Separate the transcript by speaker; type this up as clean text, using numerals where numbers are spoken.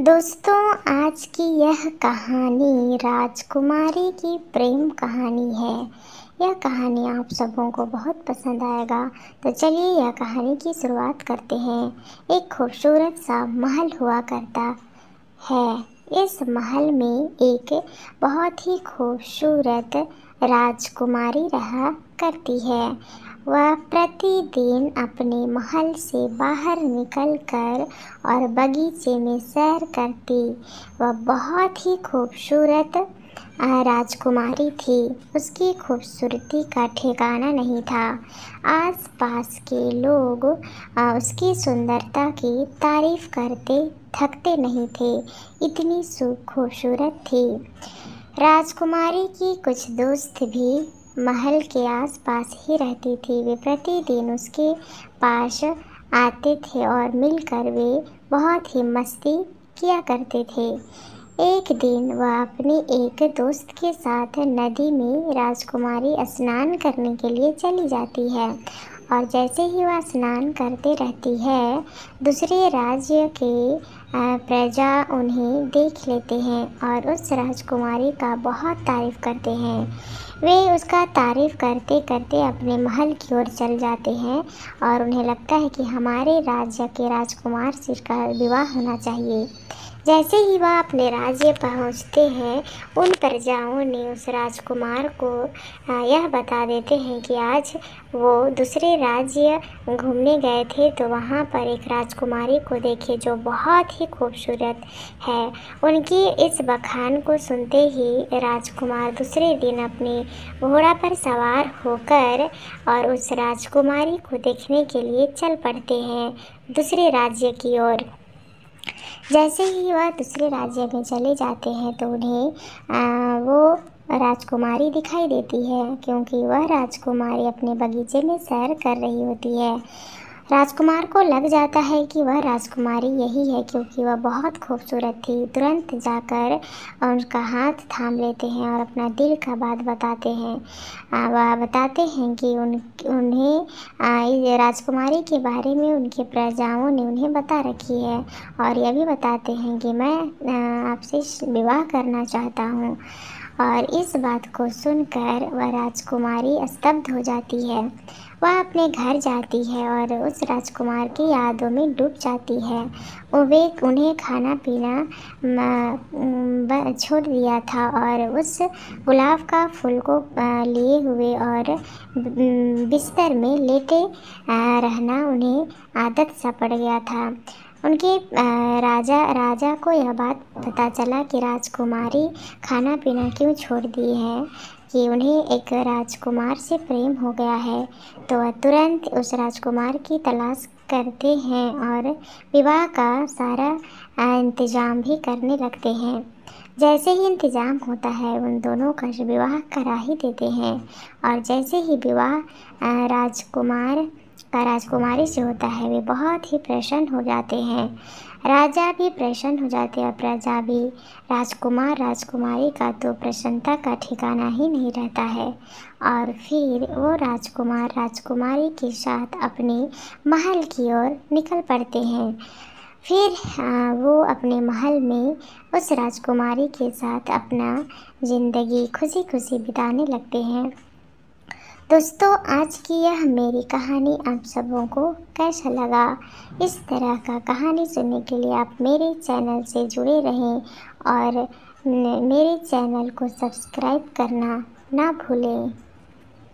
Speaker 1: दोस्तों, आज की यह कहानी राजकुमारी की प्रेम कहानी है। यह कहानी आप सबों को बहुत पसंद आएगा। तो चलिए यह कहानी की शुरुआत करते हैं। एक खूबसूरत सा महल हुआ करता है। इस महल में एक बहुत ही खूबसूरत राजकुमारी रहा करती है। वह प्रतिदिन अपने महल से बाहर निकलकर और बगीचे में सैर करती। वह बहुत ही खूबसूरत राजकुमारी थी। उसकी खूबसूरती का ठिकाना नहीं था। आसपास के लोग उसकी सुंदरता की तारीफ करते थकते नहीं थे। इतनी खूबसूरत थी। राजकुमारी की कुछ दोस्त भी महल के आसपास ही रहती थी। वे प्रतिदिन उसके पास आते थे और मिलकर वे बहुत ही मस्ती किया करते थे। एक दिन वह अपनी एक दोस्त के साथ नदी में राजकुमारी स्नान करने के लिए चली जाती है। और जैसे ही वह स्नान करते रहती है, दूसरे राज्य के प्रजा उन्हें देख लेते हैं और उस राजकुमारी का बहुत तारीफ करते हैं। वे उसका तारीफ करते करते अपने महल की ओर चल जाते हैं और उन्हें लगता है कि हमारे राज्य के राजकुमार से इसका विवाह होना चाहिए। जैसे ही वह अपने राज्य पहुंचते हैं, उन प्रजाओं ने उस राजकुमार को यह बता देते हैं कि आज वो दूसरे राज्य घूमने गए थे तो वहाँ पर एक राजकुमारी को देखे जो बहुत ही खूबसूरत है। उनकी इस बखान को सुनते ही राजकुमार दूसरे दिन अपने घोड़ा पर सवार होकर और उस राजकुमारी को देखने के लिए चल पड़ते हैं दूसरे राज्य की ओर। जैसे ही वह दूसरे राज्य में चले जाते हैं तो उन्हें वो राजकुमारी दिखाई देती है, क्योंकि वह राजकुमारी अपने बगीचे में सैर कर रही होती है। राजकुमार को लग जाता है कि वह राजकुमारी यही है, क्योंकि वह बहुत खूबसूरत थी। तुरंत जाकर उनका हाथ थाम लेते हैं और अपना दिल का बात बताते हैं। वह बताते हैं कि उन्हें राजकुमारी के बारे में उनके प्रजाओं ने उन्हें बता रखी है और यह भी बताते हैं कि मैं आपसे विवाह करना चाहता हूँ। और इस बात को सुनकर वह राजकुमारी स्तब्ध हो जाती है। वह अपने घर जाती है और उस राजकुमार की यादों में डूब जाती है। उन्हें खाना पीना छोड़ दिया था और उस गुलाब का फूल को लिए हुए और बिस्तर में लेटे रहना उन्हें आदत सा पड़ गया था। उनके राजा को यह बात पता चला कि राजकुमारी खाना पीना क्यों छोड़ दी है, कि उन्हें एक राजकुमार से प्रेम हो गया है। तो वह तुरंत उस राजकुमार की तलाश करते हैं और विवाह का सारा इंतज़ाम भी करने लगते हैं। जैसे ही इंतज़ाम होता है, उन दोनों का विवाह करा ही देते हैं। और जैसे ही विवाह राजकुमार का राजकुमारी से होता है, वे बहुत ही प्रसन्न हो जाते हैं। राजा भी प्रसन्न हो जाते हैं और प्रजा भी। राजकुमार राजकुमारी का तो प्रसन्नता का ठिकाना ही नहीं रहता है। और फिर वो राजकुमार राजकुमारी के साथ अपने महल की ओर निकल पड़ते हैं। फिर वो अपने महल में उस राजकुमारी के साथ अपना ज़िंदगी खुशी खुशी बिताने लगते हैं। दोस्तों, आज की यह मेरी कहानी आप सबों को कैसा लगा? इस तरह का कहानी सुनने के लिए आप मेरे चैनल से जुड़े रहें और मेरे चैनल को सब्सक्राइब करना ना भूलें।